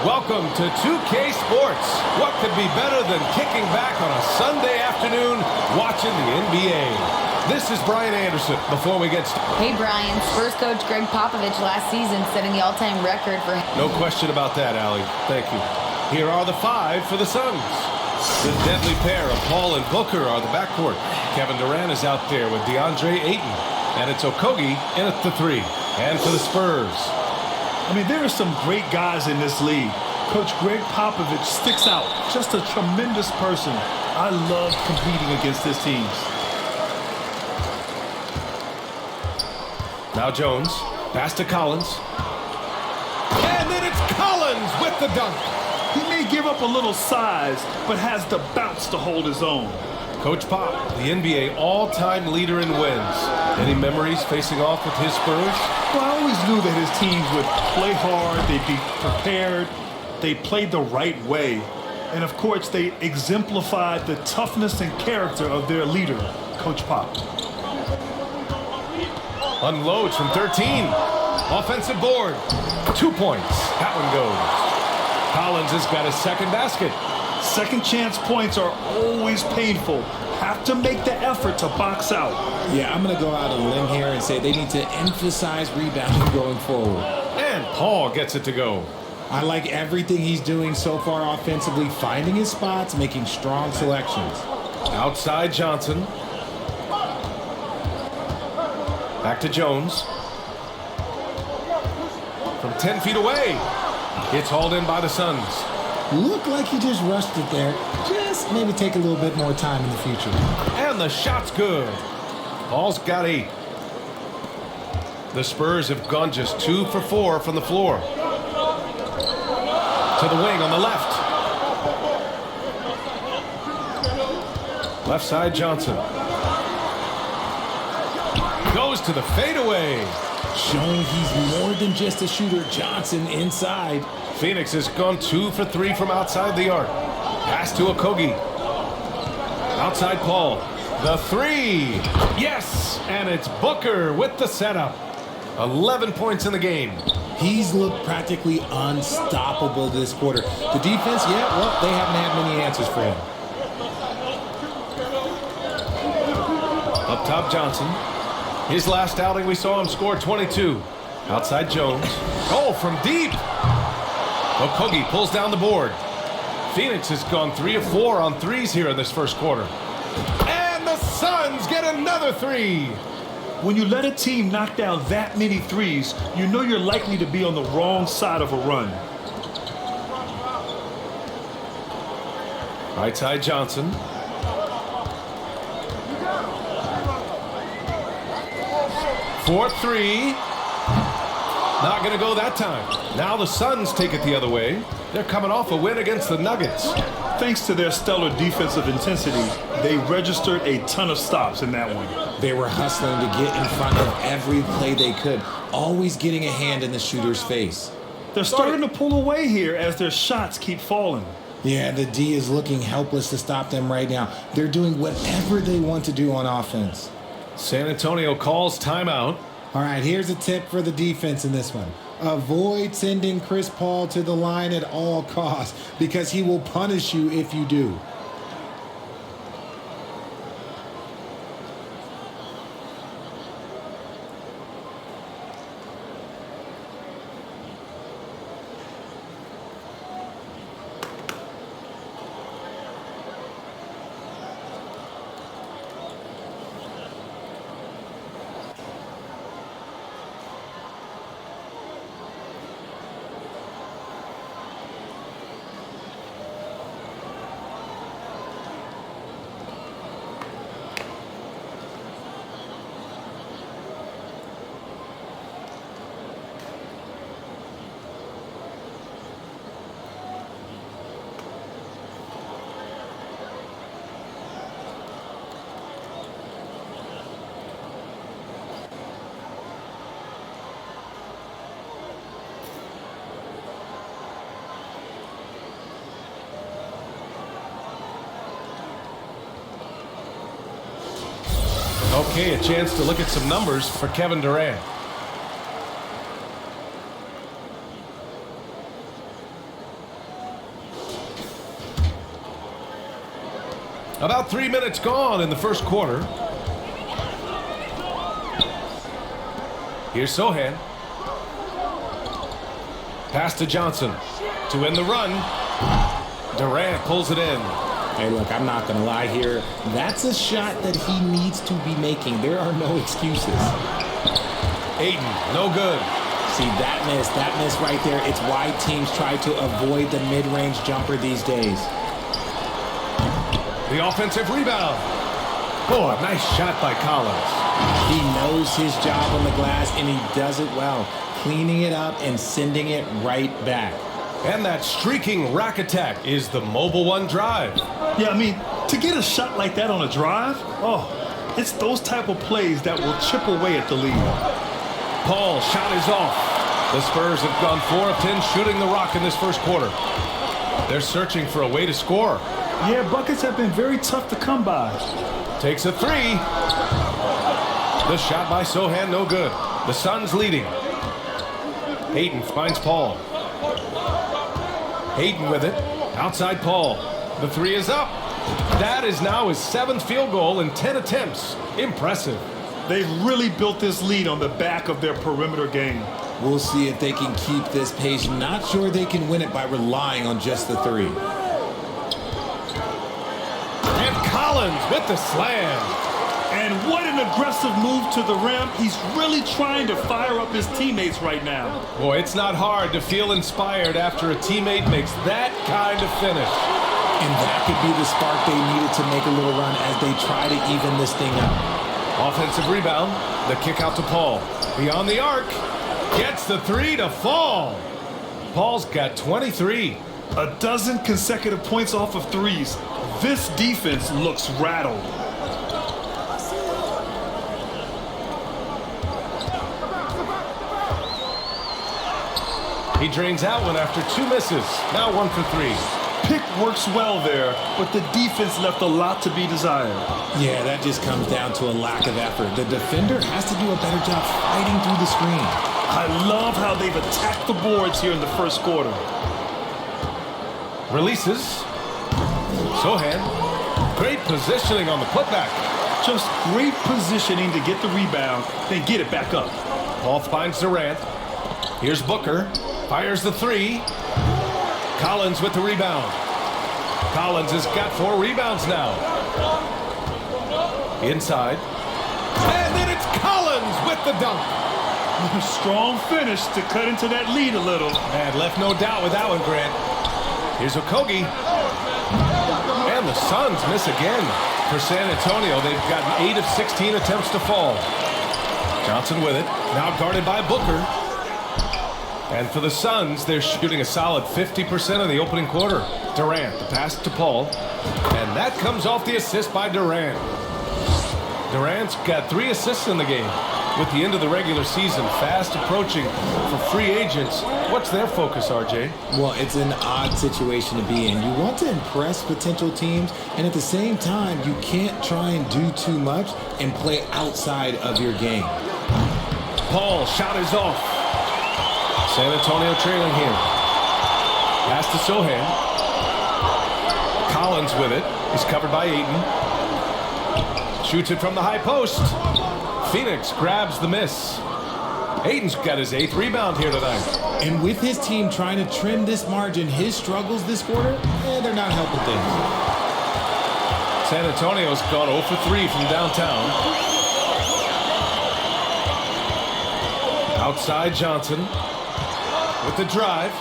Welcome to 2K Sports. What could be better than kicking back on a Sunday afternoon watching the NBA? This is Brian Anderson. Before we get started. Hey, Brian. Spurs coach Greg Popovich last season setting the all-time record for... No question about that, Allie. Thank you. Here are the five for the Suns. The deadly pair of Paul and Booker are the backcourt. Kevin Durant is out there with DeAndre Ayton. And it's Okogie in at the three. And for the Spurs. I mean, there are some great guys in this league. Coach Greg Popovich sticks out. Just a tremendous person. I love competing against his teams. Now Jones. Pass to Collins. And then it's Collins with the dunk. He may give up a little size, but has the bounce to hold his own. Coach Pop, the NBA all-time leader in wins. Any memories facing off with his Spurs? Well, I always knew that his teams would play hard, they'd be prepared, they played the right way. And of course, they exemplified the toughness and character of their leader, Coach Pop. Unloads from 13. Offensive board. 2 points. That one goes. Collins has got his second basket. Second chance points are always painful. Have to make the effort to box out. Yeah, I'm going to go out on a limb here and say they need to emphasize rebounding going forward. And Paul gets it to go. I like everything he's doing so far offensively, finding his spots, making strong selections. Outside Johnson. Back to Jones. From 10 feet away. It's hauled in by the Suns. Looked like he just rushed it there. Just maybe take a little bit more time in the future. And the shot's good. Paul's got 8. The Spurs have gone just 2 for 4 from the floor. To the wing on the left. Left side Johnson. Goes to the fadeaway. Showing he's more than just a shooter. Johnson inside. Phoenix has gone 2 for 3 from outside the arc. Pass to Okogie. Outside Paul. The three. Yes! And it's Booker with the setup. 11 points in the game. He's looked practically unstoppable this quarter. The defense, yeah, well, they haven't had many answers for him. Up top, Johnson. His last outing, we saw him score 22. Outside Jones. Oh, from deep. Okogie pulls down the board. Phoenix has gone 3 of 4 on threes here in this first quarter. And the Suns get another 3. When you let a team knock down that many threes, you know you're likely to be on the wrong side of a run. Right side Johnson. For 3. Not going to go that time. Now the Suns take it the other way. They're coming off a win against the Nuggets. Thanks to their stellar defensive intensity, they registered a ton of stops in that one. They were hustling to get in front of every play they could, always getting a hand in the shooter's face. They're starting to pull away here as their shots keep falling. Yeah, the D is looking helpless to stop them right now. They're doing whatever they want to do on offense. San Antonio calls timeout. All right, here's a tip for the defense in this one. Avoid sending Chris Paul to the line at all costs because he will punish you if you do. Okay, a chance to look at some numbers for Kevin Durant. About 3 minutes gone in the first quarter. Here's Sohan. Pass to Johnson to win the run. Durant pulls it in. Hey, look, I'm not going to lie here. That's a shot that he needs to be making. There are no excuses. Ayton, no good. See, that miss right there, it's why teams try to avoid the mid-range jumper these days. The offensive rebound. Oh, a nice shot by Collins. He knows his job on the glass, and he does it well, cleaning it up and sending it right back. And that streaking rack attack is the mobile one drive. Yeah, I mean, to get a shot like that on a drive, it's those type of plays that will chip away at the lead. Paul, shot is off. The Spurs have gone 4 of 10 shooting the rock in this first quarter. They're searching for a way to score. Yeah, buckets have been very tough to come by. Takes a three. The shot by Sohan, no good. The Suns leading. Ayton finds Paul. Ayton with it. Outside Paul. The three is up. That is now his 7th field goal in 10 attempts. Impressive. They've really built this lead on the back of their perimeter game. We'll see if they can keep this pace. Not sure they can win it by relying on just the three. And Collins with the slam. And what an aggressive move to the rim. He's really trying to fire up his teammates right now. Boy, it's not hard to feel inspired after a teammate makes that kind of finish. And that could be the spark they needed to make a little run as they try to even this thing up. Offensive rebound. The kick out to Paul. Beyond the arc. Gets the three to fall. Paul's got 23. A dozen consecutive points off of threes. This defense looks rattled. He drains out one after 2 misses. Now 1 for 3. Pick works well there, but the defense left a lot to be desired. Yeah, that just comes down to a lack of effort. The defender has to do a better job fighting through the screen. I love how they've attacked the boards here in the first quarter. Releases. Sohan. Great positioning on the putback. Just great positioning to get the rebound, then get it back up. Paul finds Durant. Here's Booker. Fires the three. Collins with the rebound. Collins has got 4 rebounds now. Inside. And then it's Collins with the dunk. Strong finish to cut into that lead a little. And left no doubt with that one, Grant. Here's Okogie. And the Suns miss again. For San Antonio, they've gotten 8 of 16 attempts to fall. Johnson with it. Now guarded by Booker. And for the Suns, they're shooting a solid 50% in the opening quarter. Durant, the pass to Paul. And that comes off the assist by Durant. Durant's got 3 assists in the game. With the end of the regular season fast approaching for free agents, what's their focus, RJ? Well, it's an odd situation to be in. You want to impress potential teams, and at the same time, you can't try and do too much and play outside of your game. Paul, shot is off. San Antonio trailing here. Pass to Sohan. Collins with it. He's covered by Ayton. Shoots it from the high post. Phoenix grabs the miss. Ayton's got his 8th rebound here tonight. And with his team trying to trim this margin, his struggles this quarter, they're not helping things. San Antonio's gone 0 for 3 from downtown. Outside Johnson with the drive.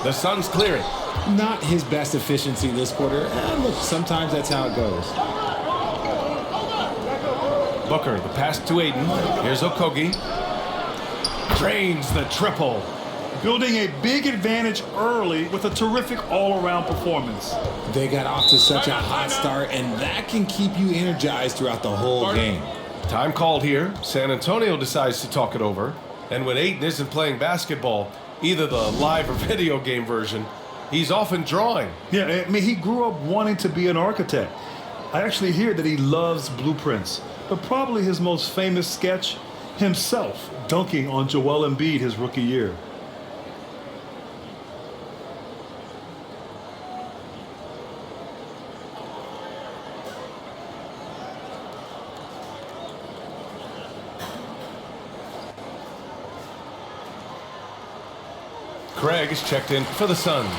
The Suns clear it. Not his best efficiency this quarter. Look, sometimes that's how it goes. Booker, the pass to Ayton. Here's Okogie. Drains the triple. Building a big advantage early with a terrific all-around performance. They got off to such a hot start, and that can keep you energized throughout the whole game. Time called here. San Antonio decides to talk it over. And when Ayton isn't playing basketball, either the live or video game version, he's often drawing. Yeah, I mean, he grew up wanting to be an architect. I actually hear that he loves blueprints. But probably his most famous sketch, himself dunking on Joel Embiid his rookie year. Craig is checked in for the Suns.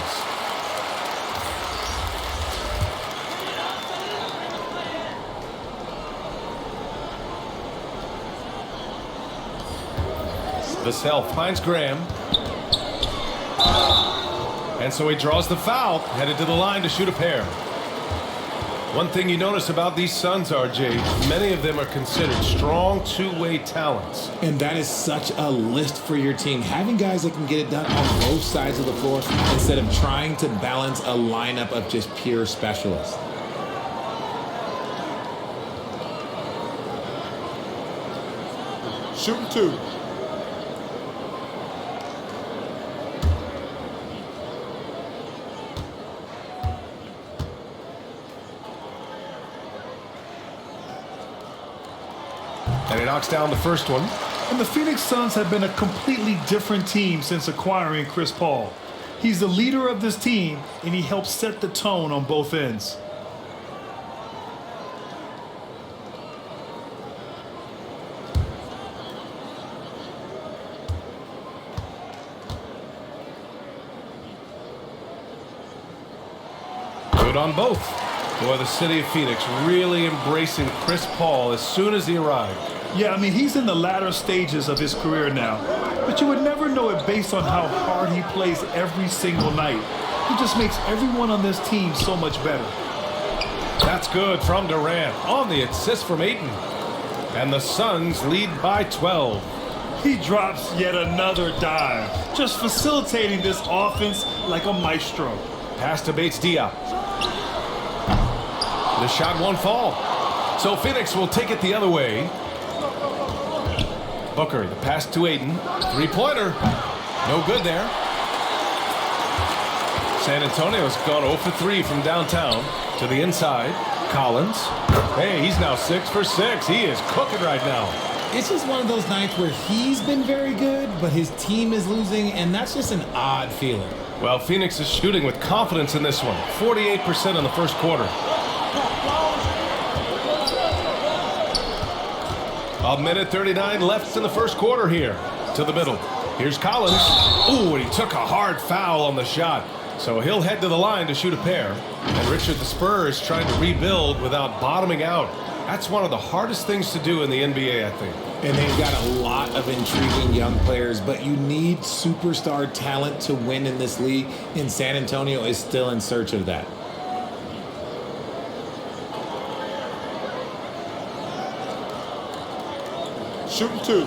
Vassell finds Graham. And so he draws the foul, headed to the line to shoot a pair. One thing you notice about these Suns, RJ, many of them are considered strong two-way talents. And that is such a list for your team. Having guys that can get it done on both sides of the floor instead of trying to balance a lineup of just pure specialists. Shooting 2. And he knocks down the first one. And the Phoenix Suns have been a completely different team since acquiring Chris Paul. He's the leader of this team, and he helps set the tone on both ends. Good on both. Boy, the city of Phoenix really embracing Chris Paul as soon as he arrived. Yeah, I mean, he's in the latter stages of his career now. But you would never know it based on how hard he plays every single night. He just makes everyone on this team so much better. That's good from Durant on the assist from Ayton. And the Suns lead by 12. He drops yet another dive, just facilitating this offense like a maestro. Pass to Bates-Diop. The shot won't fall. So Phoenix will take it the other way. Booker, the pass to Ayton. Three-pointer. No good there. San Antonio's gone 0 for 3 from downtown to the inside. Collins. Hey, he's now 6 for 6. He is cooking right now. It's just one of those nights where he's been very good, but his team is losing, and that's just an odd feeling. Well, Phoenix is shooting with confidence in this one. 48% in the first quarter. A minute 39 left in the first quarter here. To the middle. Here's Collins. Ooh, and he took a hard foul on the shot. So he'll head to the line to shoot a pair. And Richard, the Spurs trying to rebuild without bottoming out. That's one of the hardest things to do in the NBA, I think. And they've got a lot of intriguing young players, but you need superstar talent to win in this league, and San Antonio is still in search of that. Shooting 2.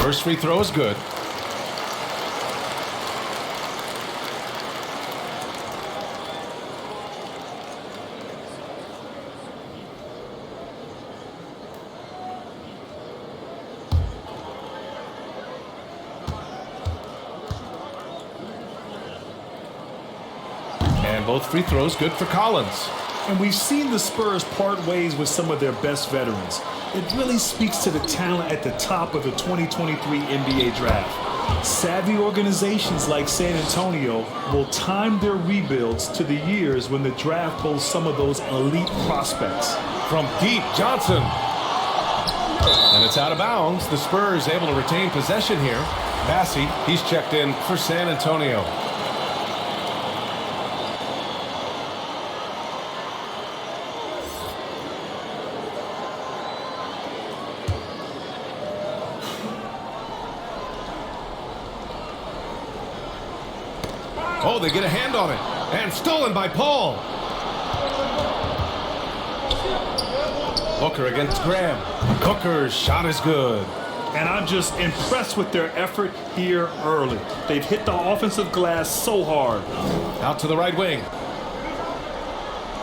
First free throw is good. And both free throws good for Collins. And we've seen the Spurs part ways with some of their best veterans. It really speaks to the talent at the top of the 2023 NBA draft. Savvy organizations like San Antonio will time their rebuilds to the years when the draft pulls some of those elite prospects. From deep, Johnson. And it's out of bounds. The Spurs able to retain possession here. Massey, he's checked in for San Antonio. Oh, they get a hand on it. And stolen by Paul. Booker against Graham. Booker's shot is good. And I'm just impressed with their effort here early. They've hit the offensive glass so hard. Out to the right wing.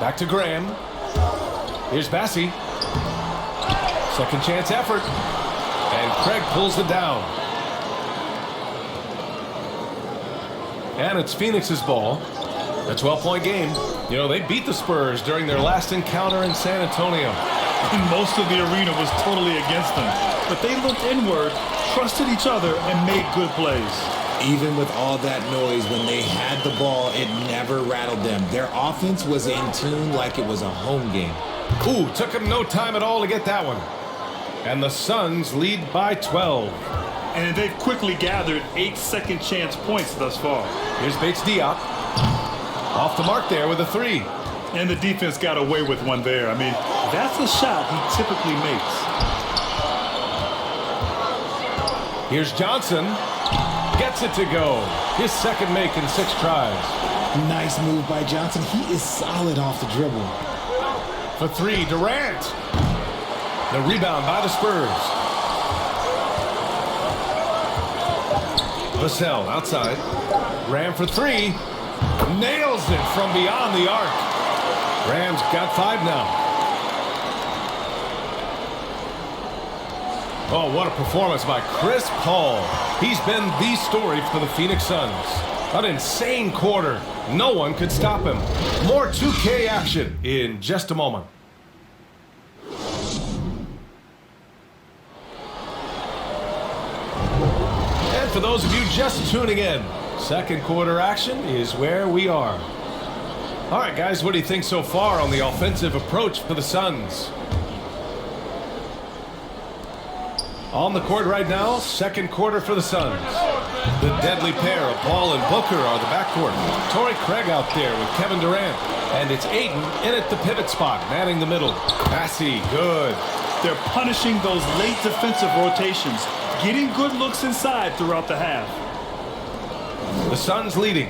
Back to Graham. Here's Bassey. Second chance effort. And Craig pulls it down. And it's Phoenix's ball. A 12-point game. You know, they beat the Spurs during their last encounter in San Antonio. And most of the arena was totally against them. But they looked inward, trusted each other, and made good plays. Even with all that noise, when they had the ball, it never rattled them. Their offense was in tune like it was a home game. Ooh, took him no time at all to get that one. And the Suns lead by 12. And they've quickly gathered 8 second chance points thus far. Here's Bates Diop. Off the mark there with a 3. And the defense got away with one there. I mean, that's a shot he typically makes. Here's Johnson. Gets it to go. His second make in 6 tries. Nice move by Johnson. He is solid off the dribble. For 3, Durant. The rebound by the Spurs. Vassell outside. Graham for 3. Nails it from beyond the arc. Graham's got 5 now. Oh, what a performance by Chris Paul. He's been the story for the Phoenix Suns. An insane quarter. No one could stop him. More 2K action in just a moment. And for those of you just tuning in, second quarter action is where we are. All right, guys, what do you think so far on the offensive approach for the Suns? On the court right now, second quarter for the Suns. The deadly pair of Paul and Booker are the backcourt. Torrey Craig out there with Kevin Durant. And it's Ayton in at the pivot spot, manning the middle. Passy, good. They're punishing those late defensive rotations, getting good looks inside throughout the half. The Suns leading.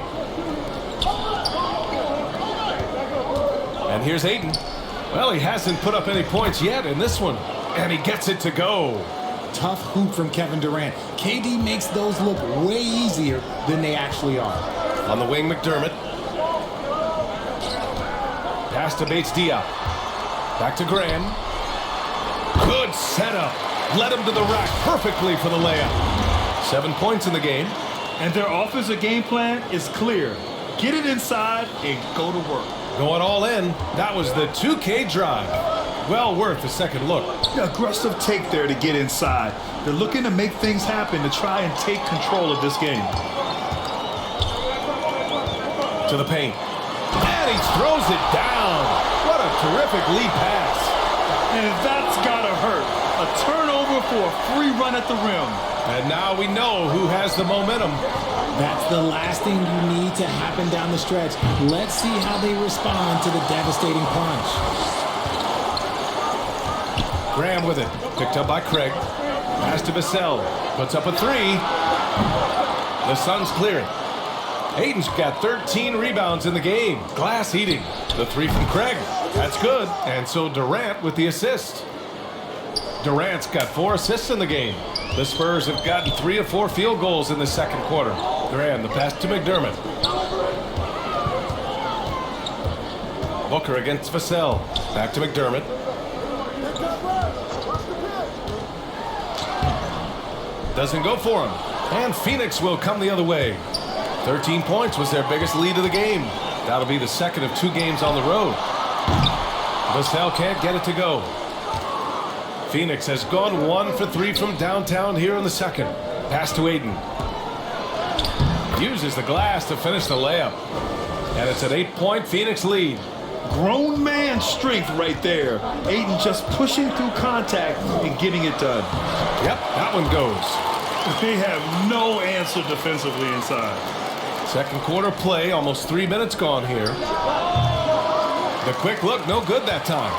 And here's Ayton. Well, he hasn't put up any points yet in this one. And he gets it to go. Tough hoop from Kevin Durant. KD makes those look way easier than they actually are. On the wing, McDermott. Pass to Bates Diop. Back to Graham. Good setup. Led him to the rack perfectly for the layup. 7 points in the game. And their offensive game plan is clear. Get it inside and go to work. Going all in. That was the 2K drive. Well worth a second look. Aggressive take there to get inside. They're looking to make things happen to try and take control of this game. To the paint. And he throws it down. What a terrific lead pass. And that's gotta hurt. A turnover for a free run at the rim. And now we know who has the momentum. That's the last thing you need to happen down the stretch. Let's see how they respond to the devastating punch. Graham with it. Picked up by Craig. Pass to Vassell. Puts up a 3. The Suns clear it. Ayton's got 13 rebounds in the game. Glass eating. The 3 from Craig. That's good. And so Durant with the assist. Durant's got 4 assists in the game. The Spurs have gotten 3 of 4 field goals in the second quarter. Graham, the pass to McDermott. Booker against Vassell. Back to McDermott. Doesn't go for him. And Phoenix will come the other way. 13 points was their biggest lead of the game. That'll be the second of 2 games on the road. Vassell can't get it to go. Phoenix has gone 1 for 3 from downtown here in the second. Pass to Ayton. Uses the glass to finish the layup. And it's an 8-point Phoenix lead. Grown man strength right there. Ayton just pushing through contact and getting it done. Yep, that one goes. They have no answer defensively inside. Second quarter play, almost 3 minutes gone here. The quick look, no good that time.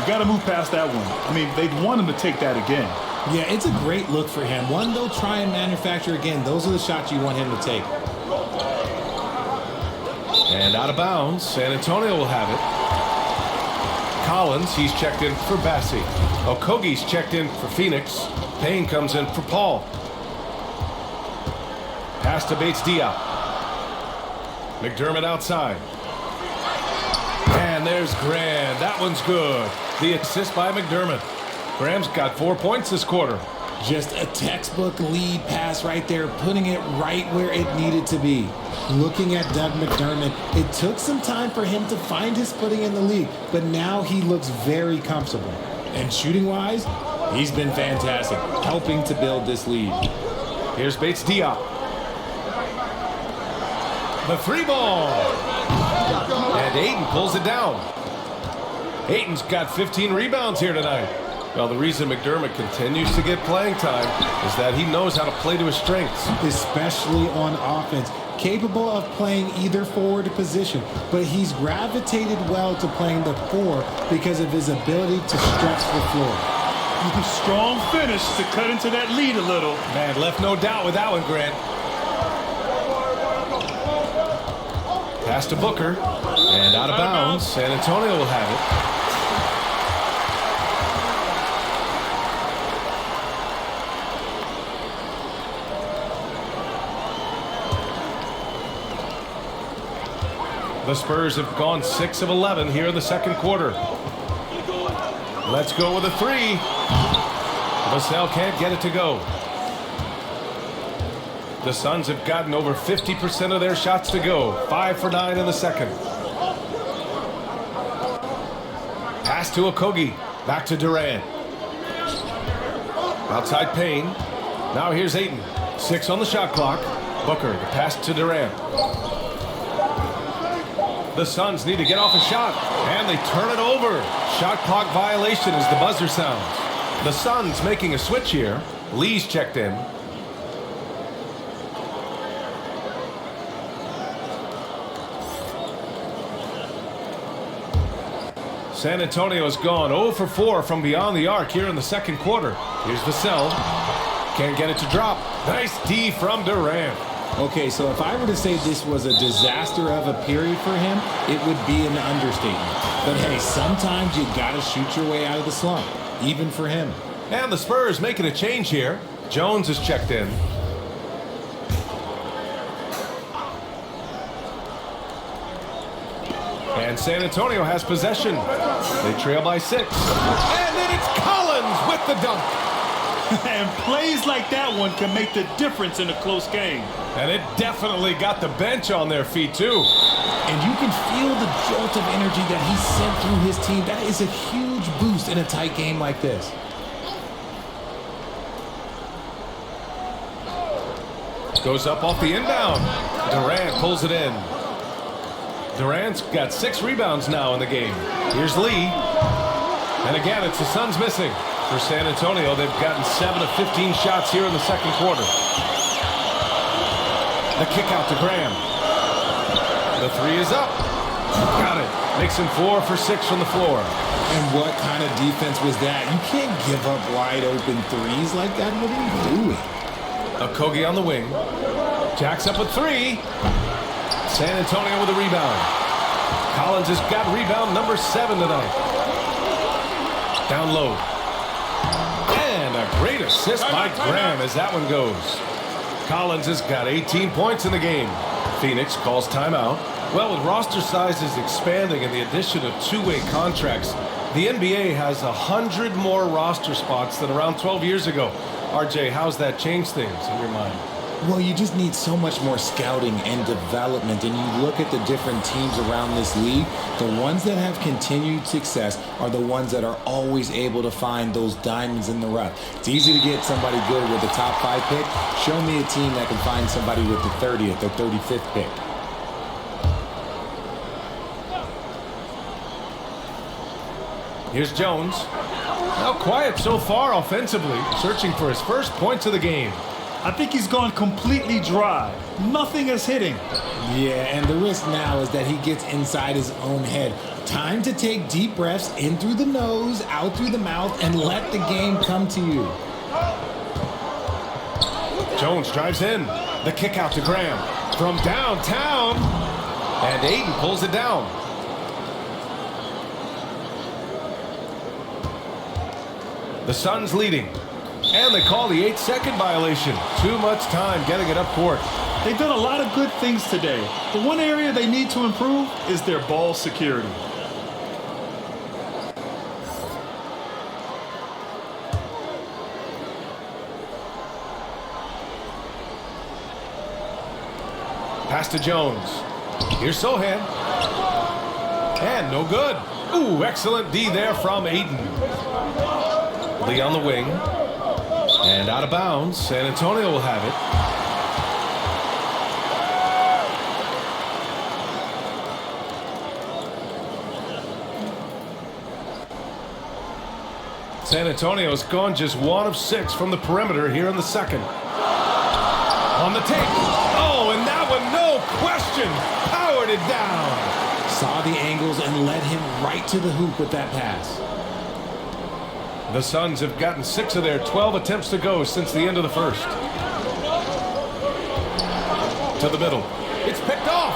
You got to move past that one. I mean, they'd want him to take that again. Yeah, it's a great look for him. One they'll try and manufacture again. Those are the shots you want him to take. And out of bounds, San Antonio will have it. Collins, he's checked in for Bassi. Okogie's checked in for Phoenix. Payne comes in for Paul. Pass to Bates Diop. McDermott outside. And there's Graham. That one's good. The assist by McDermott. Graham's got 4 points this quarter. Just a textbook lead pass right there, putting it right where it needed to be. Looking at Doug McDermott, it took some time for him to find his footing in the league, but now he looks very comfortable. And shooting-wise, he's been fantastic, helping to build this lead. Here's Bates Diop. The three ball. And Ayton pulls it down. Ayton's got 15 rebounds here tonight. Well, the reason McDermott continues to get playing time is that he knows how to play to his strengths. Especially on offense. Capable of playing either forward position, but he's gravitated well to playing the 4 because of his ability to stretch the floor. Strong finish to cut into that lead a little. Man, left no doubt with that one, Grant. Pass to Booker. And out of bounds. San Antonio will have it. The Spurs have gone 6 of 11 here in the second quarter. Let's go with a 3. Vassell can't get it to go. The Suns have gotten over 50% of their shots to go. 5 for 9 in the second. Pass to Okogie. Back to Durant. Outside Payne. Now here's Ayton. 6 on the shot clock. Booker, the pass to Durant. The Suns need to get off a shot, and they turn it over. Shot clock violation as the buzzer sounds. The Suns making a switch here. Lee's checked in. San Antonio's gone 0 for 4 from beyond the arc here in the second quarter. Here's Vassell. Can't get it to drop. Nice D from Durant. Okay, so if I were to say this was a disaster of a period for him, it would be an understatement. But hey, sometimes you gotta shoot your way out of the slump, even for him. And the Spurs making a change here. Jones is checked in. And San Antonio has possession. They trail by 6. And then it's Collins with the dunk. And plays like that one can make the difference in a close game. And it definitely got the bench on their feet, too. And you can feel the jolt of energy that he sent through his team. That is a huge boost in a tight game like this. Goes up off the inbound. Durant pulls it in. Durant's got 6 rebounds now in the game. Here's Lee. And again, it's the Suns missing. For San Antonio, they've gotten 7 of 15 shots here in the second quarter. The kick out to Graham. The 3 is up. Got it. Makes him 4 for 6 from the floor. And what kind of defense was that? You can't give up wide open threes like that. What are you doing? Okogie on the wing. Jacks up with 3. San Antonio with a rebound. Collins has got rebound number 7 tonight. Down low. And a great assist by Graham as that one goes. Collins has got 18 points in the game. Phoenix calls timeout. Well, with roster sizes expanding and the addition of two-way contracts, the NBA has 100 more roster spots than around 12 years ago. RJ, how's that changed things in your mind? Well, you just need so much more scouting and development. And you look at the different teams around this league, the ones that have continued success are the ones that are always able to find those diamonds in the rough. It's easy to get somebody good with the top 5 pick. Show me a team that can find somebody with the 30th or 35th pick. Here's Jones. Now quiet so far offensively, searching for his first points of the game. I think he's gone completely dry. Nothing is hitting. Yeah, and the risk now is that he gets inside his own head. Time to take deep breaths in through the nose, out through the mouth, and let the game come to you. Jones drives in. The kick out to Graham. From downtown. And Ayton pulls it down. The Suns leading. And they call the 8-second violation. Too much time getting it up court. They've done a lot of good things today. The one area they need to improve is their ball security. Pass to Jones. Here's Sohan. And no good. Ooh, excellent D there from Ayton. Lee on the wing. And out of bounds. San Antonio will have it. San Antonio's gone just 1 of 6 from the perimeter here in the second. On the take. Oh, and that one, no question, powered it down. Saw the angles and led him right to the hoop with that pass. The Suns have gotten 6 of their 12 attempts to go since the end of the first. To the middle. It's picked off.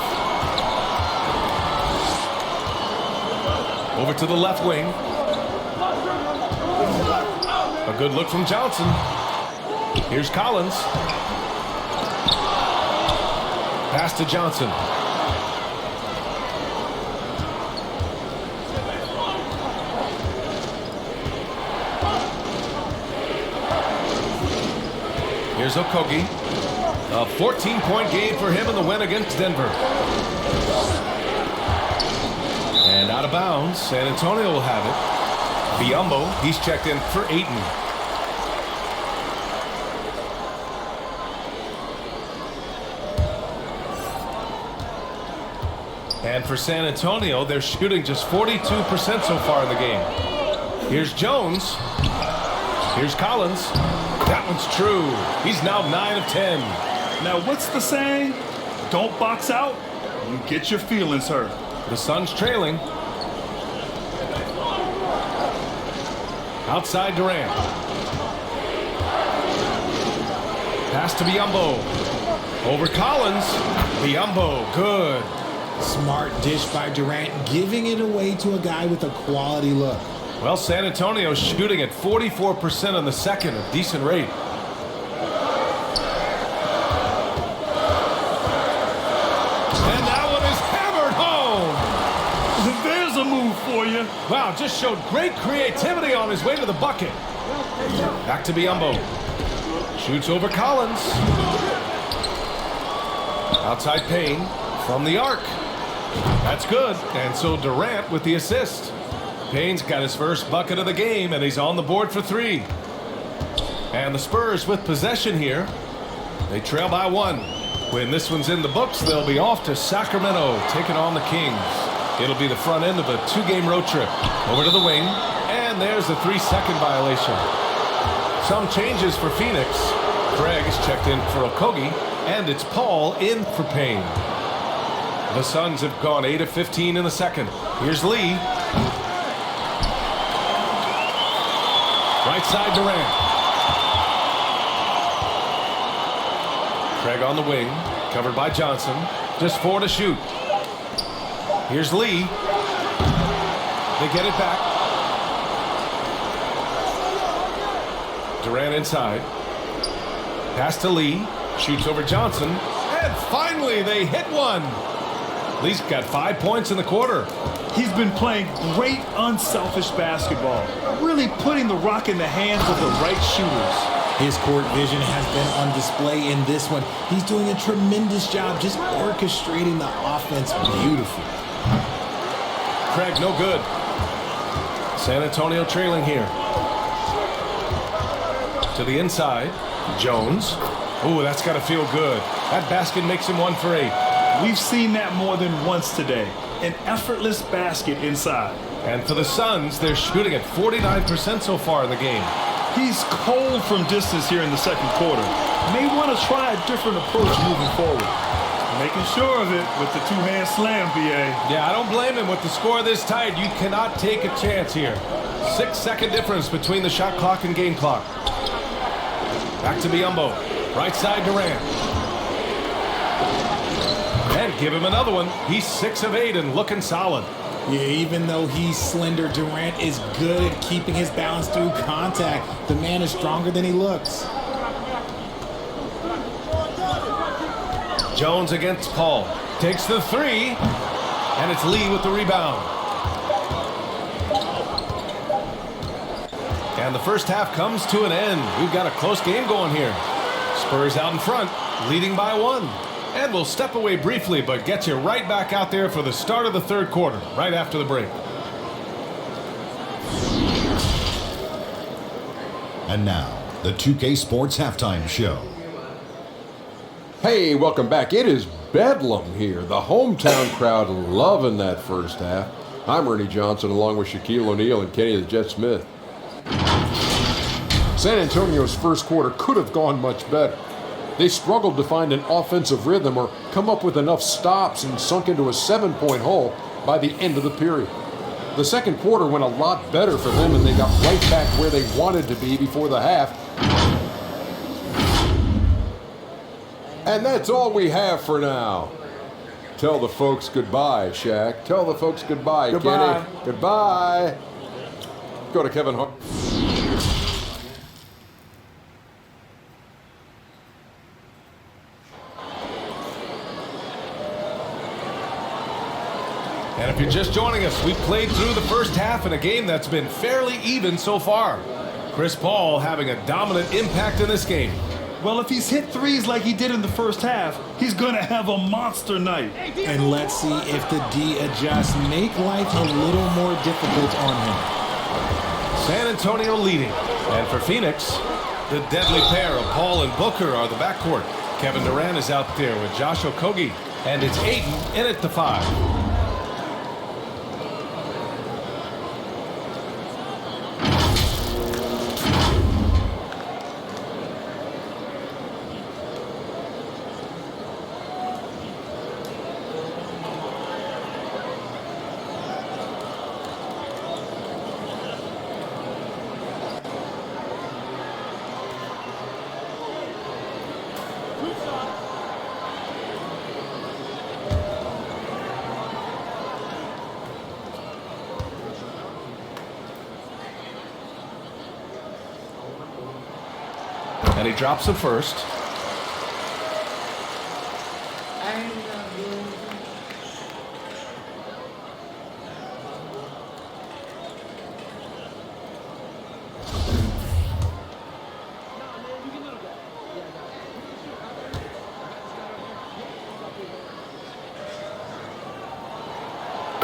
Over to the left wing. A good look from Johnson. Here's Collins. Pass to Johnson. Here's Okogie. A 14-point game for him in the win against Denver. And out of bounds, San Antonio will have it. Biyombo, he's checked in for Ayton. And for San Antonio, they're shooting just 42% so far in the game. Here's Jones. Here's Collins. That one's true. He's now 9 of 10. Now, what's the saying? Don't box out. You get your feelings hurt. The Suns trailing. Outside Durant. Pass to Biyombo. Over Collins. Biyombo, good. Smart dish by Durant, giving it away to a guy with a quality look. Well, San Antonio's shooting at 44% on the second, a decent rate. And that one is hammered home. There's a move for you. Wow, just showed great creativity on his way to the bucket. Back to Biyombo. Shoots over Collins. Outside Payne from the arc. That's good. And so Durant with the assist. Payne's got his first bucket of the game, and he's on the board for 3. And the Spurs with possession here. They trail by 1. When this one's in the books, they'll be off to Sacramento, taking on the Kings. It'll be the front end of a 2-game road trip. Over to the wing, and there's the 3-second violation. Some changes for Phoenix. Craig is checked in for Okogie, and it's Paul in for Payne. The Suns have gone 8 of 15 in the second. Here's Lee. Right side Durant. Craig on the wing, covered by Johnson. Just 4 to shoot. Here's Lee. They get it back. Durant inside. Pass to Lee. Shoots over Johnson. And finally they hit one. Lee's got 5 points in the quarter. He's been playing great unselfish basketball. Really putting the rock in the hands of the right shooters. His court vision has been on display in this one. He's doing a tremendous job just orchestrating the offense beautifully. Craig, no good. San Antonio trailing here. To the inside. Jones. Ooh, that's got to feel good. That basket makes him 1 for 8. We've seen that more than once today. An effortless basket inside. And for the Suns, they're shooting at 49% so far in the game. He's cold from distance here in the second quarter. May want to try a different approach moving forward. Making sure of it with the 2-hand slam, BA. Yeah, I don't blame him. With the score this tight, you cannot take a chance here. 6-second difference between the shot clock and game clock. Back to Biyombo. Right side Durant. And give him another one. He's 6 of 8 and looking solid. Yeah, even though he's slender, Durant is good at keeping his balance through contact. The man is stronger than he looks. Jones against Paul. Takes the 3. And it's Lee with the rebound. And the first half comes to an end. We've got a close game going here. Spurs out in front, leading by 1. And we'll step away briefly, but get you right back out there for the start of the third quarter, right after the break. And now, the 2K Sports Halftime Show. Hey, welcome back. It is bedlam here. The hometown crowd loving that first half. I'm Ernie Johnson along with Shaquille O'Neal and Kenny the Jet Smith. San Antonio's first quarter could have gone much better. They struggled to find an offensive rhythm or come up with enough stops and sunk into a 7-point hole by the end of the period. The second quarter went a lot better for them, and they got right back where they wanted to be before the half. And that's all we have for now. Tell the folks goodbye, Shaq. Tell the folks goodbye, Goodbye. Kenny. Goodbye. Go to Kevin Hart. And if you're just joining us, we played through the first half in a game that's been fairly even so far. Chris Paul having a dominant impact in this game. Well, if he's hit threes like he did in the first half, he's going to have a monster night. And let's see if the D adjusts, make life a little more difficult on him. San Antonio leading. And for Phoenix, the deadly pair of Paul and Booker are the backcourt. Kevin Durant is out there with Josh Okogie. And it's Ayton in at the 5. And he drops it first.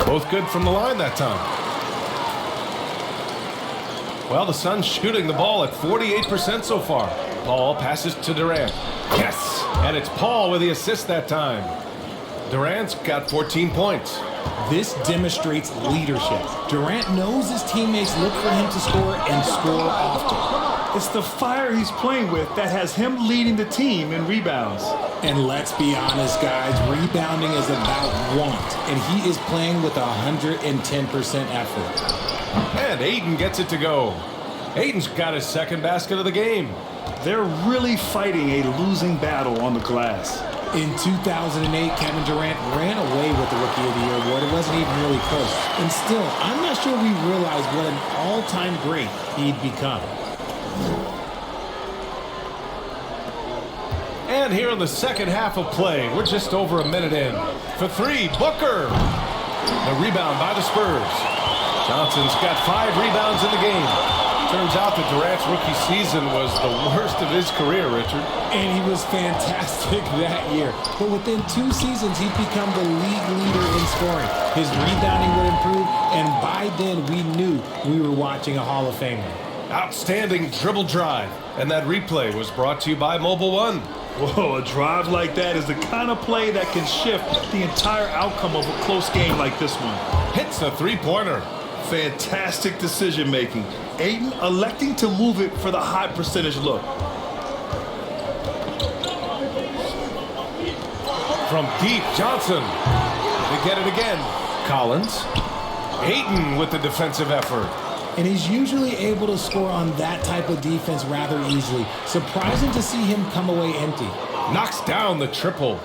Both good from the line that time. Well, the Suns shooting the ball at 48% so far. Paul passes to Durant. Yes! And it's Paul with the assist that time. Durant's got 14 points. This demonstrates leadership. Durant knows his teammates look for him to score and score often. It's the fire he's playing with that has him leading the team in rebounds. And let's be honest, guys, rebounding is about want, and he is playing with 110% effort. And Ayton gets it to go. Ayton's got his second basket of the game. They're really fighting a losing battle on the glass. In 2008, Kevin Durant ran away with the Rookie of the Year award. It wasn't even really close. And still, I'm not sure we realize what an all-time great he'd become. And here in the second half of play, we're just over a minute in. For 3, Booker. The rebound by the Spurs. Johnson's got 5 rebounds in the game. Turns out that Durant's rookie season was the worst of his career, Richard. And he was fantastic that year. But within 2 seasons, he'd become the league leader in scoring. His rebounding would improve, and by then we knew we were watching a Hall of Famer. Outstanding dribble drive. And that replay was brought to you by Mobile One. Whoa, a drive like that is the kind of play that can shift the entire outcome of a close game like this one. Hits a 3-pointer. Fantastic decision making. Ayton electing to move it for the high percentage look. From deep, Johnson. They get it again. Collins. Ayton with the defensive effort. And he's usually able to score on that type of defense rather easily. Surprising to see him come away empty. Knocks down the triple.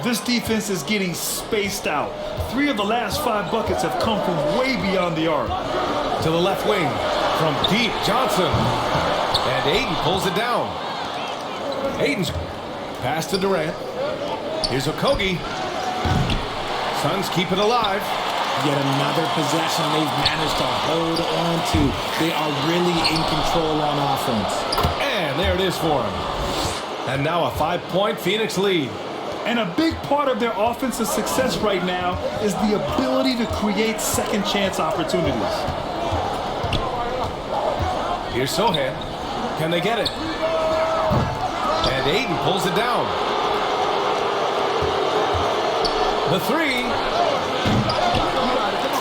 This defense is getting spaced out. 3 of the last 5 buckets have come from way beyond the arc. To the left wing. From deep, Johnson. And Ayton pulls it down. Ayton's pass to Durant. Here's Okogie. Suns keep it alive. Yet another possession they've managed to hold on to. They are really in control on offense. And there it is for him. And now a 5-point Phoenix lead. And a big part of their offensive success right now is the ability to create second chance opportunities. Here's Sohan. Can they get it? And Ayton pulls it down. The 3.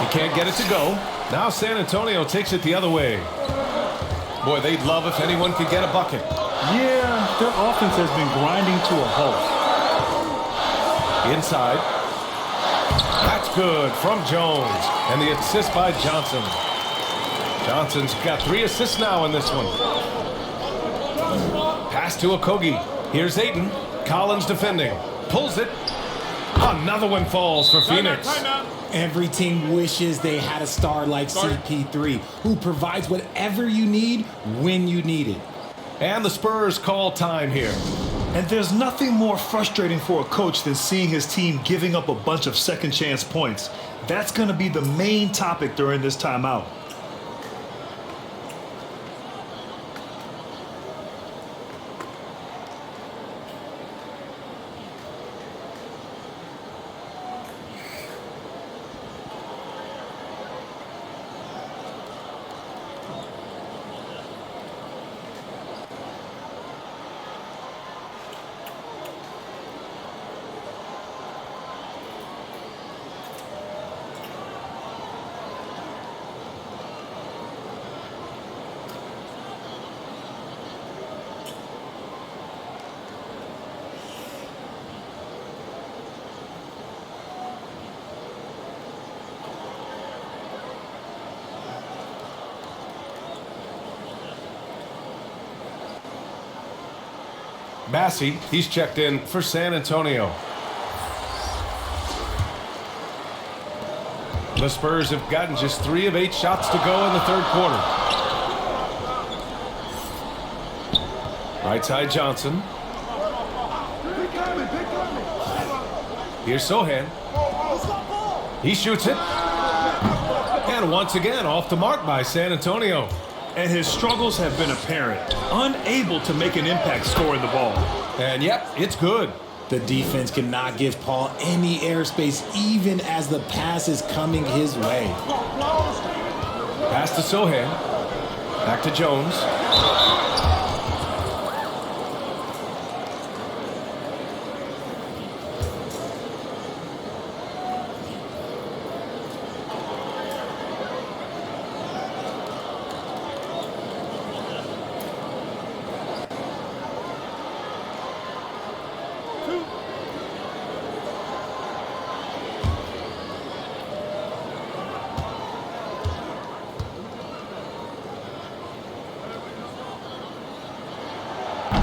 He can't get it to go. Now San Antonio takes it the other way. Boy, they'd love if anyone could get a bucket. Yeah, their offense has been grinding to a halt. Inside. That's good from Jones. And the assist by Johnson. Johnson's got 3 assists now in this one. Pass to Okogie. Here's Ayton. Collins defending. Pulls it. Another one falls for Phoenix. Every team wishes they had a star like CP3 who provides whatever you need when you need it. And the Spurs call time here. And there's nothing more frustrating for a coach than seeing his team giving up a bunch of second chance points. That's going to be the main topic during this timeout. Massey, he's checked in for San Antonio. The Spurs have gotten just 3 of 8 shots to go in the third quarter. Right side Johnson. Here's Sohan. He shoots it. And once again off the mark by San Antonio. And his struggles have been apparent. Unable to make an impact scoring the ball. And yep, it's good. The defense cannot give Paul any airspace even as the pass is coming his way. Pass to Sohan. Back to Jones.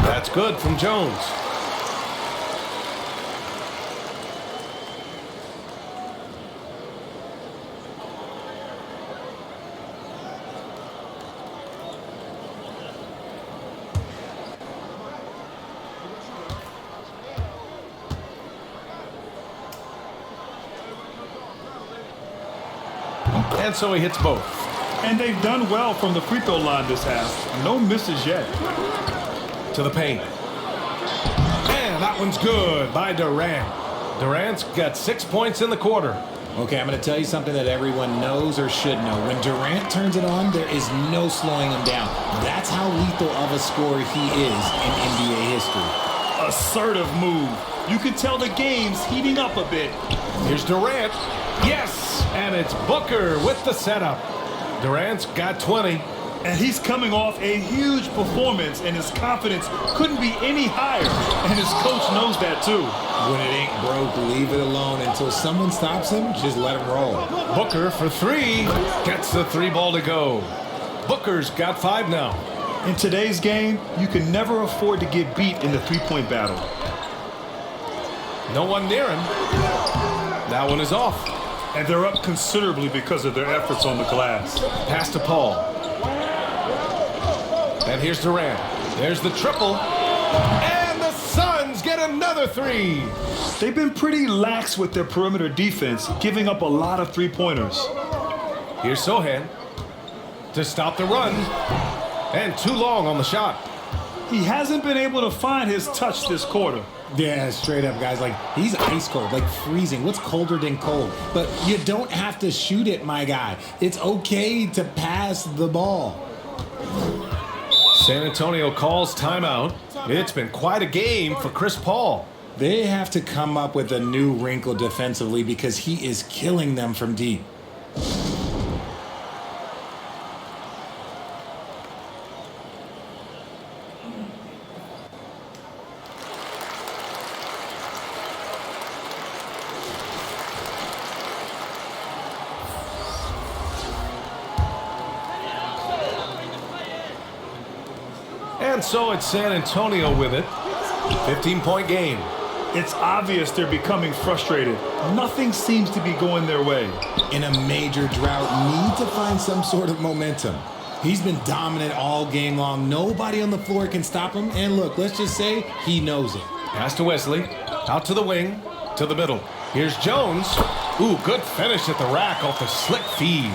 That's good from Jones. And so he hits both. And they've done well from the free throw line this half. No misses yet. To the paint. And that one's good by Durant. Durant's got 6 points in the quarter. Okay, I'm going to tell you something that everyone knows or should know. When Durant turns it on, there is no slowing him down. That's how lethal of a scorer he is in NBA history. Assertive move. You can tell the game's heating up a bit. Here's Durant. Yes! And it's Booker with the setup. Durant's got 20. And he's coming off a huge performance, and his confidence couldn't be any higher. And his coach knows that, too. When it ain't broke, leave it alone. Until someone stops him, just let him roll. Booker for 3. Gets the 3 ball to go. Booker's got 5 now. In today's game, you can never afford to get beat in the three-point battle. No one near him. That one is off. And they're up considerably because of their efforts on the glass. Pass to Paul. And here's Durant. There's the triple. And the Suns get another 3. They've been pretty lax with their perimeter defense, giving up a lot of three-pointers. Here's Sohan to stop the run. And too long on the shot. He hasn't been able to find his touch this quarter. Yeah, straight up, guys. Like, he's ice cold, like freezing. What's colder than cold? But you don't have to shoot it, my guy. It's okay to pass the ball. San Antonio calls timeout. It's been quite a game for Chris Paul. They have to come up with a new wrinkle defensively because he is killing them from deep. And so it's San Antonio with it. 15-point game. It's obvious they're becoming frustrated. Nothing seems to be going their way. In a major drought, need to find some sort of momentum. He's been dominant all game long. Nobody on the floor can stop him. And look, let's just say he knows it. Pass to Wesley. Out to the wing. To the middle. Here's Jones. Ooh, good finish at the rack off the slick feed.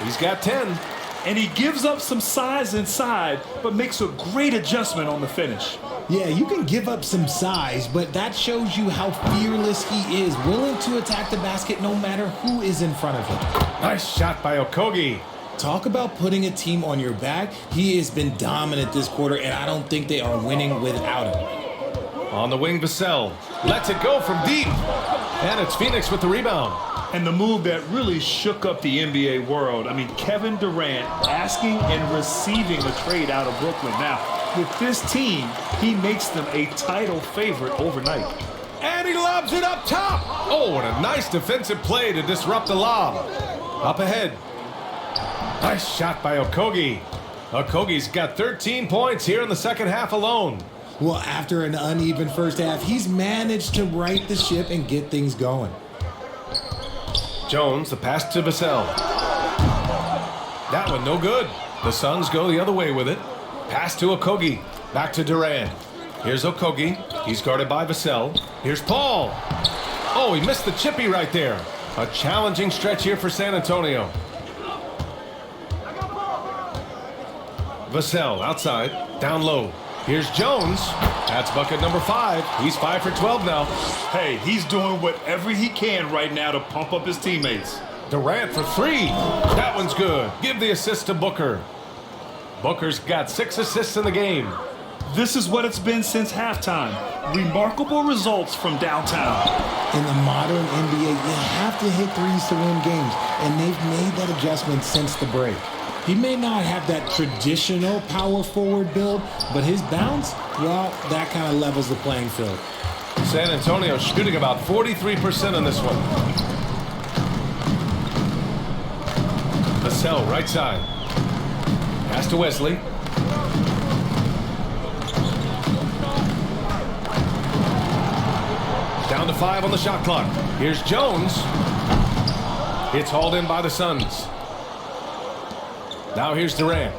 He's got 10. And he gives up some size inside, but makes a great adjustment on the finish. Yeah, you can give up some size, but that shows you how fearless he is, willing to attack the basket no matter who is in front of him. Nice shot by Okogie. Talk about putting a team on your back. He has been dominant this quarter, and I don't think they are winning without him. On the wing, Vassell lets it go from deep. And it's Phoenix with the rebound. And the move that really shook up the NBA world. I mean, Kevin Durant asking and receiving a trade out of Brooklyn. Now, with this team, he makes them a title favorite overnight. And he lobs it up top. Oh, what a nice defensive play to disrupt the lob. Up ahead. Nice shot by Okogie. Okogie's got 13 points here in the second half alone. Well, after an uneven first half, he's managed to right the ship and get things going. Jones, the pass to Vassell. That one no good. The Suns go the other way with it. Pass to Okogie. Back to Durant. Here's Okogie. He's guarded by Vassell. Here's Paul. Oh, he missed the chippy right there. A challenging stretch here for San Antonio. Vassell outside. Down low. Here's Jones. That's bucket number 5. He's 5 for 12 now. Hey, he's doing whatever he can right now to pump up his teammates. Durant for 3. That one's good. Give the assist to Booker. Booker's got 6 assists in the game. This is what it's been since halftime. Remarkable results from downtown. In the modern NBA, you have to hit threes to win games, and they've made that adjustment since the break. He may not have that traditional power forward build, but his bounce, well, that kind of levels the playing field. San Antonio shooting about 43% on this one. Vassell, right side. Pass to Wesley. Down to 5 on the shot clock. Here's Jones. It's hauled in by the Suns. Now here's Durant.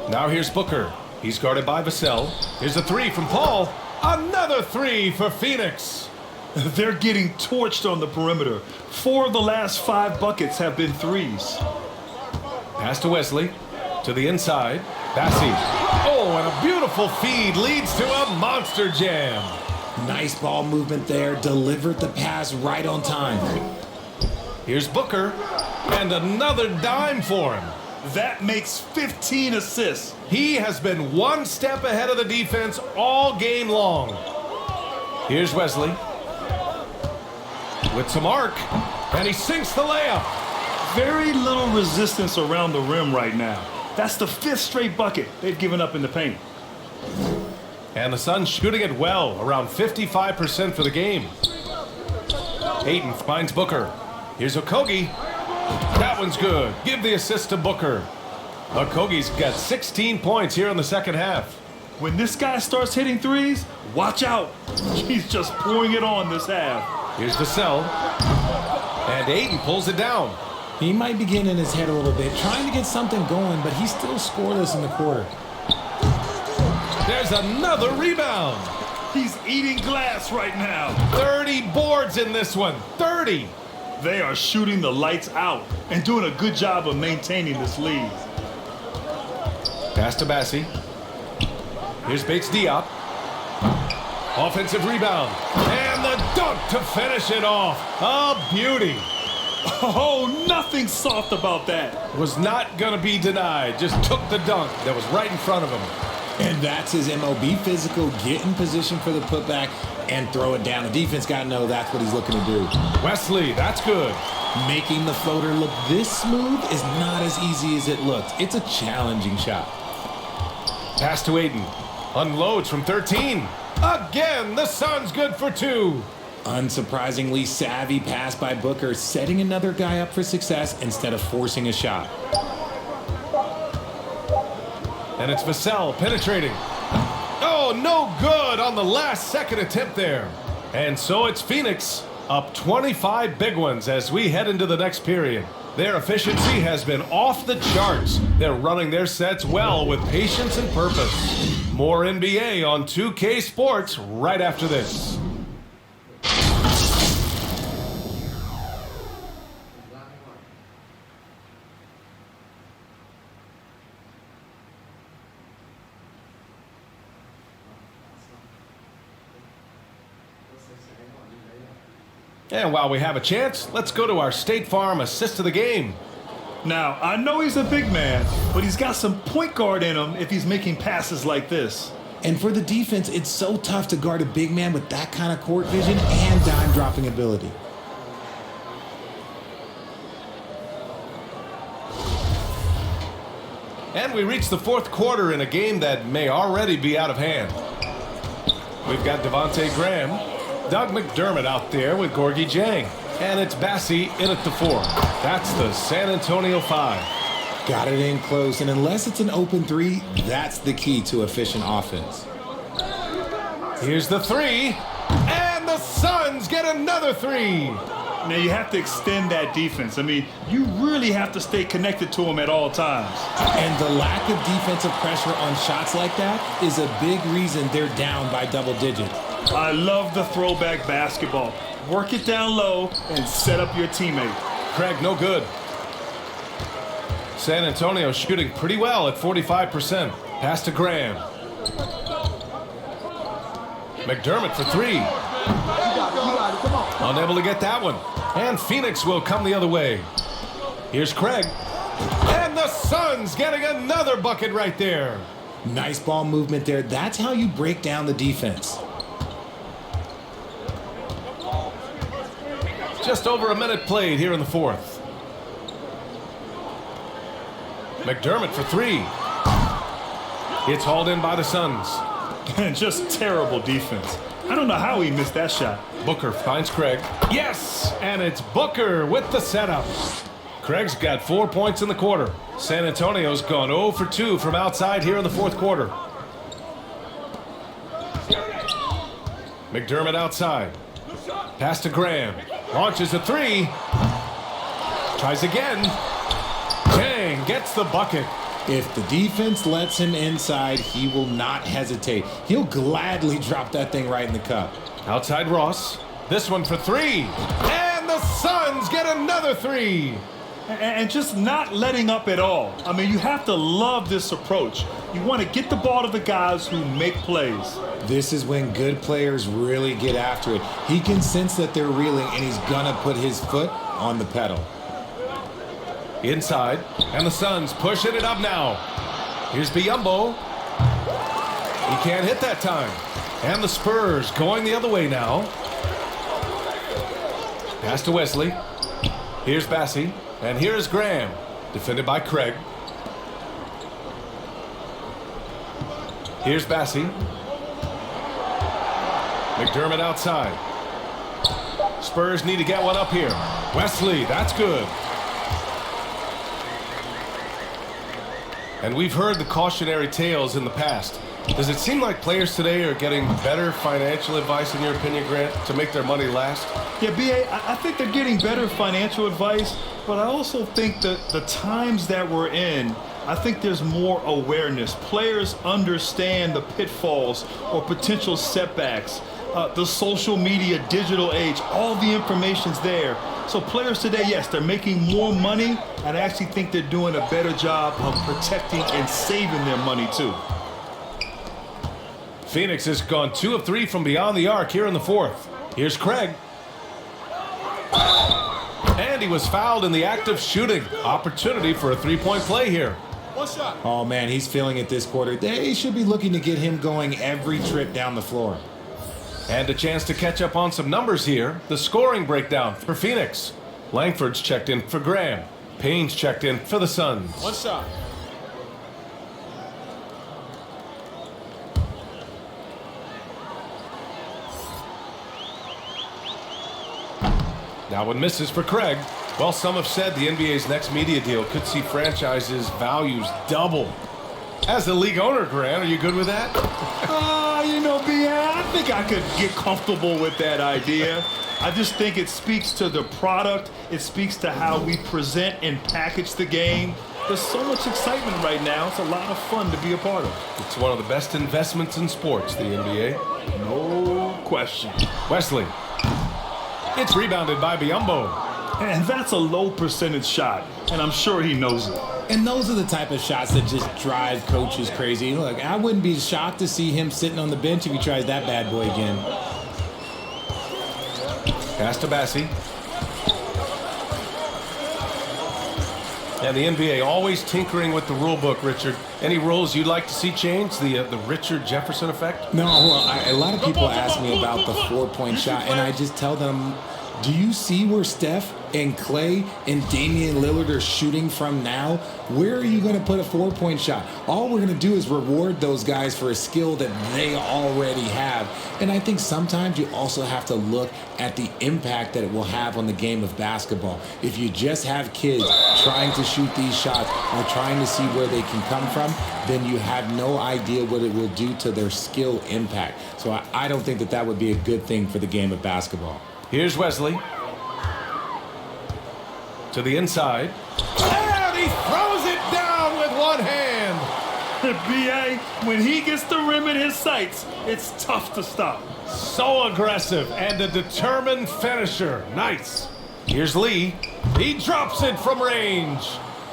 Now here's Booker. He's guarded by Vassell. Here's a 3 from Paul. Another 3 for Phoenix. They're getting torched on the perimeter. 4 of the last 5 buckets have been threes. Pass to Wesley. To the inside. Bassi. Oh, and a beautiful feed leads to a monster jam. Nice ball movement there. Delivered the pass right on time. Here's Booker. And another dime for him. That makes 15 assists. He has been one step ahead of the defense all game long. Here's Wesley. With some arc. And he sinks the layup. Very little resistance around the rim right now. That's the 5th straight bucket they've given up in the paint. And the Suns shooting it well, around 55% for the game. Ayton finds Booker. Here's Okogie. That one's good. Give the assist to Booker. Okogie's got 16 points here in the second half. When this guy starts hitting threes, watch out. He's just pouring it on this half. Here's Vassell. And Ayton pulls it down. He might be getting in his head a little bit, trying to get something going, but he's still scoreless in the quarter. There's another rebound. He's eating glass right now. 30 boards in this one. 30. They are shooting the lights out and doing a good job of maintaining this lead. Pass to Bassi. Here's Bates Diop. Offensive rebound. And the dunk to finish it off. A beauty. Oh, nothing soft about that. Was not going to be denied. Just took the dunk that was right in front of him. And that's his MOB physical. Get in position for the putback and throw it down. The defense got to know that's what he's looking to do. Wesley, that's good. Making the floater look this smooth is not as easy as it looks. It's a challenging shot. Pass to Ayton. Unloads from 13. Again, the Suns good for 2. Unsurprisingly savvy pass by Booker, setting another guy up for success instead of forcing a shot. And it's Vassell penetrating. Oh, no good on the last second attempt there. And so it's Phoenix up 25 big ones as we head into the next period. Their efficiency has been off the charts. They're running their sets well with patience and purpose. More NBA on 2K Sports right after this. And while we have a chance, let's go to our State Farm assist of the game. Now, I know he's a big man, but he's got some point guard in him if he's making passes like this. And for the defense, it's so tough to guard a big man with that kind of court vision and dime dropping ability. And we reach the fourth quarter in a game that may already be out of hand. We've got Devontae Graham, Doug McDermott out there with Gorgie Jang. And it's Bassie in at the 4. That's the San Antonio 5. Got it in close, and unless it's an open 3, that's the key to efficient offense. Here's the 3. And the Suns get another 3. Now, you have to extend that defense. I mean, you really have to stay connected to them at all times. And the lack of defensive pressure on shots like that is a big reason they're down by double digits. I love the throwback basketball. Work it down low and set up your teammate. Craig, no good. San Antonio shooting pretty well at 45%. Pass to Graham. McDermott for 3. Unable to get that one. And Phoenix will come the other way. Here's Craig. And the Suns getting another bucket right there. Nice ball movement there. That's how you break down the defense. Just over a minute played here in the fourth. McDermott for 3. It's hauled in by the Suns. And just terrible defense. I don't know how he missed that shot. Booker finds Craig. Yes! And it's Booker with the setup. Craig's got 4 points in the quarter. San Antonio's gone 0 for 2 from outside here in the fourth quarter. McDermott outside. Pass to Graham. Launches a 3. Tries again. Jang gets the bucket. If the defense lets him inside, he will not hesitate. He'll gladly drop that thing right in the cup. Outside Ross. This one for 3. And the Suns get another 3. And just not letting up at all. I mean, you have to love this approach. You want to get the ball to the guys who make plays. This is when good players really get after it. He can sense that they're reeling, and he's going to put his foot on the pedal. Inside, and the Suns pushing it up now. Here's Biyombo. He can't hit that time. And the Spurs going the other way now. Pass to Wesley. Here's Bassie. And here's Graham. Defended by Craig. Here's Bassie. McDermott outside. Spurs need to get one up here. Wesley, that's good. And we've heard the cautionary tales in the past. Does it seem like players today are getting better financial advice, in your opinion, Grant, to make their money last? Yeah, B.A., I think they're getting better financial advice, but I also think that the times that we're in, I think there's more awareness. Players understand the pitfalls or potential setbacks. The social media, digital age, all the information's there. So players today, yes, they're making more money, and I actually think they're doing a better job of protecting and saving their money too. Phoenix has gone 2 of 3 from beyond the arc here in the fourth. Here's Craig. And he was fouled in the act of shooting. Opportunity for a 3-point play here. One shot. Oh, man, he's feeling it this quarter. They should be looking to get him going every trip down the floor. And a chance to catch up on some numbers here. The scoring breakdown for Phoenix. Langford's checked in for Graham. Payne's checked in for the Suns. One shot. That one misses for Craig. Well, some have said the NBA's next media deal could see franchises' values double. As the league owner, Grant, are you good with that? You know, B.A., I think I could get comfortable with that idea. I just think it speaks to the product. It speaks to how we present and package the game. There's so much excitement right now. It's a lot of fun to be a part of. It's one of the best investments in sports, the NBA. No question. Wesley. It's rebounded by Biyombo. And that's a low percentage shot, and I'm sure he knows it. And those are the type of shots that just drive coaches crazy. Look, I wouldn't be shocked to see him sitting on the bench if he tries that bad boy again. Pass to Bassie. And the NBA always tinkering with the rule book, Richard. Any rules you'd like to see changed? The Richard Jefferson effect? No, well, a lot of people ask me about the 4-point shot, and I just tell them, do you see where Steph and Clay and Damian Lillard are shooting from now? Where are you going to put a 4-point shot? All we're going to do is reward those guys for a skill that they already have. And I think sometimes you also have to look at the impact that it will have on the game of basketball. If you just have kids trying to shoot these shots or trying to see where they can come from, then you have no idea what it will do to their skill impact. So I don't think that that would be a good thing for the game of basketball. Here's Wesley. To the inside. And he throws it down with one hand. B.A., when he gets the rim in his sights, it's tough to stop. So aggressive and a determined finisher. Nice. Here's Lee. He drops it from range.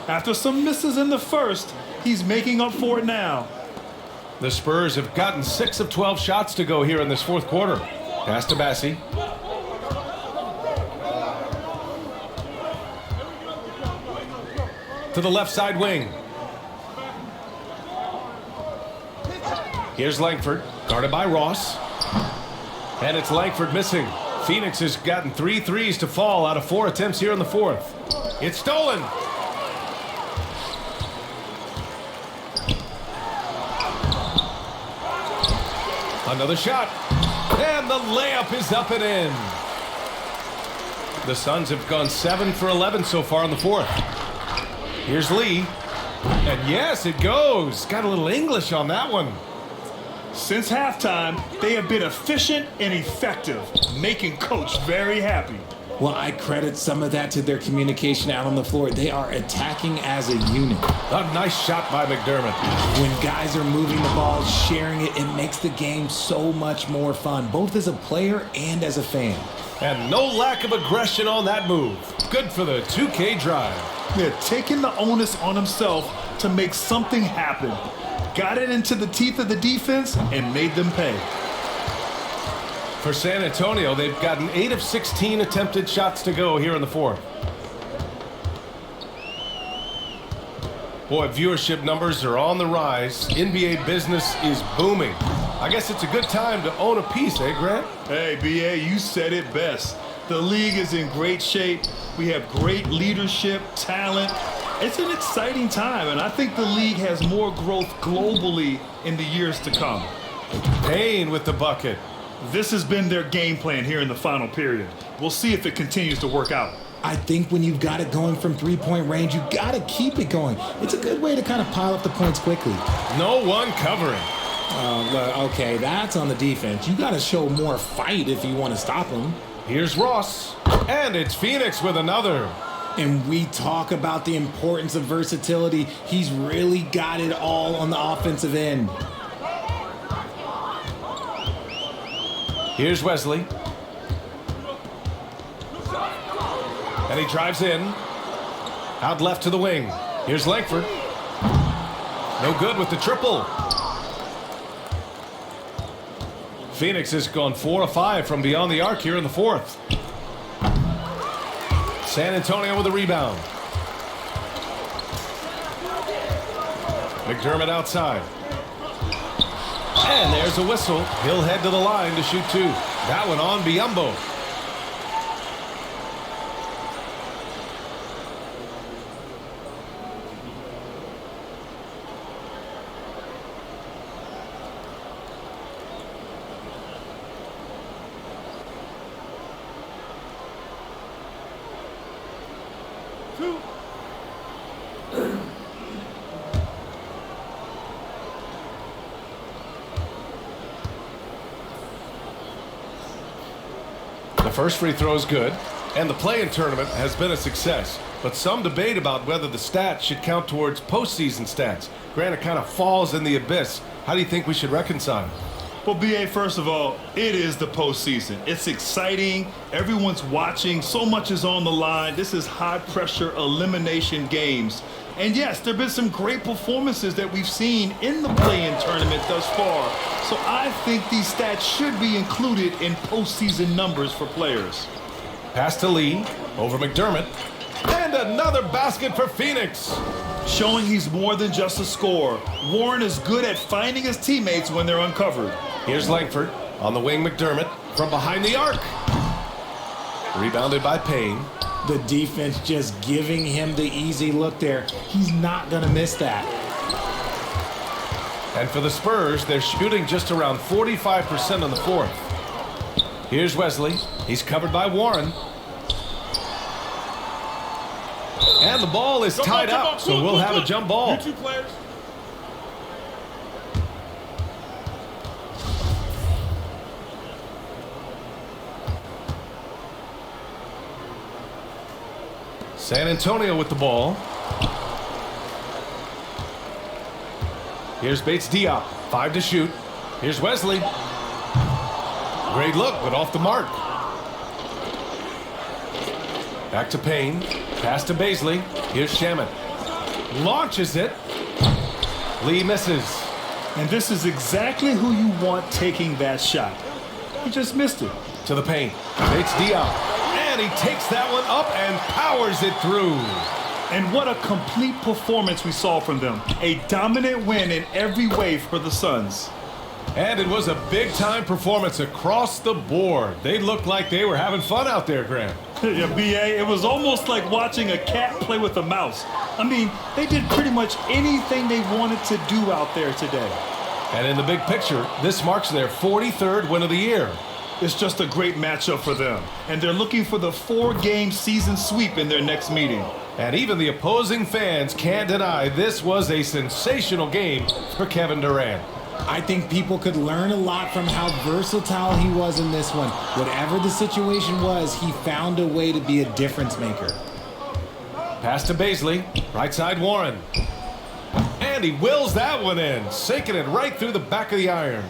After some misses in the first, he's making up for it now. The Spurs have gotten 6 of 12 shots to go here in this fourth quarter. Pass to Bassie. To the left side wing. Here's Langford, guarded by Ross. And it's Langford missing. Phoenix has gotten 3 threes to fall out of 4 attempts here in the fourth. It's stolen. Another shot. And the layup is up and in. The Suns have gone 7 for 11 so far in the fourth. Here's Lee. And yes, it goes. Got a little English on that one. Since halftime, they have been efficient and effective, making Coach very happy. Well, I credit some of that to their communication out on the floor. They are attacking as a unit. A nice shot by McDermott. When guys are moving the ball, sharing it, it makes the game so much more fun, both as a player and as a fan. And no lack of aggression on that move. Good for the 2K drive. They're taking the onus on himself to make something happen. Got it into the teeth of the defense and made them pay. For San Antonio, they've gotten 8 of 16 attempted shots to go here in the fourth. Boy, viewership numbers are on the rise. NBA business is booming. I guess it's a good time to own a piece, eh, Grant? Hey, B.A., you said it best. The league is in great shape. We have great leadership, talent. It's an exciting time, and I think the league has more growth globally in the years to come. Payne with the bucket. This has been their game plan here in the final period. We'll see if it continues to work out. I think when you've got it going from three-point range, you got to keep it going. It's a good way to kind of pile up the points quickly. No one covering. Okay, that's on the defense. You got to show more fight if you want to stop them. Here's Ross. And it's Phoenix with another. And we talk about the importance of versatility. He's really got it all on the offensive end. Here's Wesley. And he drives in. Out left to the wing. Here's Langford. No good with the triple. Phoenix has gone 4 of 5 from beyond the arc here in the fourth. San Antonio with a rebound. McDermott outside. And there's a whistle. He'll head to the line to shoot 2. That one on Biyombo. The first free throw is good, and the play-in tournament has been a success. But some debate about whether the stats should count towards postseason stats. Grant, it kind of falls in the abyss. How do you think we should reconcile? Well, B.A., first of all, it is the postseason. It's exciting. Everyone's watching. So much is on the line. This is high-pressure elimination games. And, yes, there have been some great performances that we've seen in the play-in tournament thus far. So I think these stats should be included in postseason numbers for players. Pass to Lee, over McDermott, and another basket for Phoenix. Showing he's more than just a scorer. Warren is good at finding his teammates when they're uncovered. Here's Langford on the wing. McDermott from behind the arc. Rebounded by Payne. The defense just giving him the easy look there. He's not going to miss that. And for the Spurs, they're shooting just around 45% in the fourth. Here's Wesley. He's covered by Warren. And the ball is tied up, so we'll have a jump ball. You two players. San Antonio with the ball. Here's Bates Diop. 5 to shoot. Here's Wesley. Great look, but off the mark. Back to Payne. Pass to Baisley. Here's Shaman. Launches it. Lee misses. And this is exactly who you want taking that shot. He just missed it. To the paint. Bates Diop. And he takes that one up and powers it through. And what a complete performance we saw from them. A dominant win in every way for the Suns. And it was a big-time performance across the board. They looked like they were having fun out there, Grant. Yeah, B.A., it was almost like watching a cat play with a mouse. I mean, they did pretty much anything they wanted to do out there today. And in the big picture, this marks their 43rd win of the year. It's just a great matchup for them. And they're looking for the 4-game season sweep in their next meeting. And even the opposing fans can't deny this was a sensational game for Kevin Durant. I think people could learn a lot from how versatile he was in this one. Whatever the situation was, he found a way to be a difference maker. Pass to Baisley. Right side Warren. And he wills that one in, sinking it right through the back of the iron.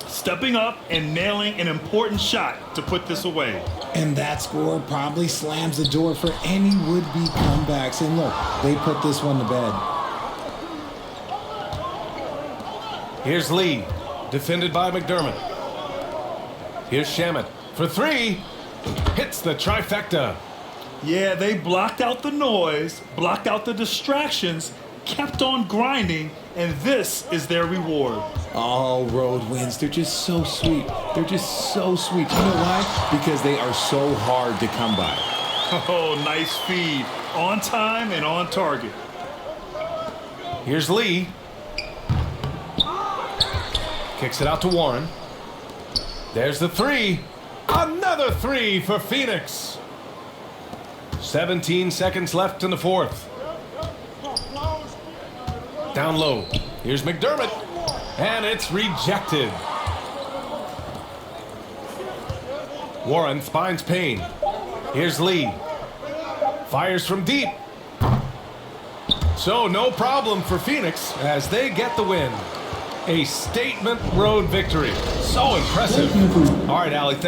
Stepping up and nailing an important shot to put this away. And that score probably slams the door for any would-be comebacks. And look, they put this one to bed. Here's Lee, defended by McDermott. Here's Shaman for 3. Hits the trifecta. Yeah, they blocked out the noise, blocked out the distractions, kept on grinding, and this is their reward. All road wins, they're just so sweet. They're just so sweet. You know why? Because they are so hard to come by. Oh, nice feed. On time and on target. Here's Lee. Kicks it out to Warren. There's the 3. Another 3 for Phoenix. 17 seconds left in the fourth. Down low. Here's McDermott. And it's rejected. Warren finds Payne. Here's Lee. Fires from deep. So no problem for Phoenix as they get the win. A statement road victory. So impressive. All right, Allie.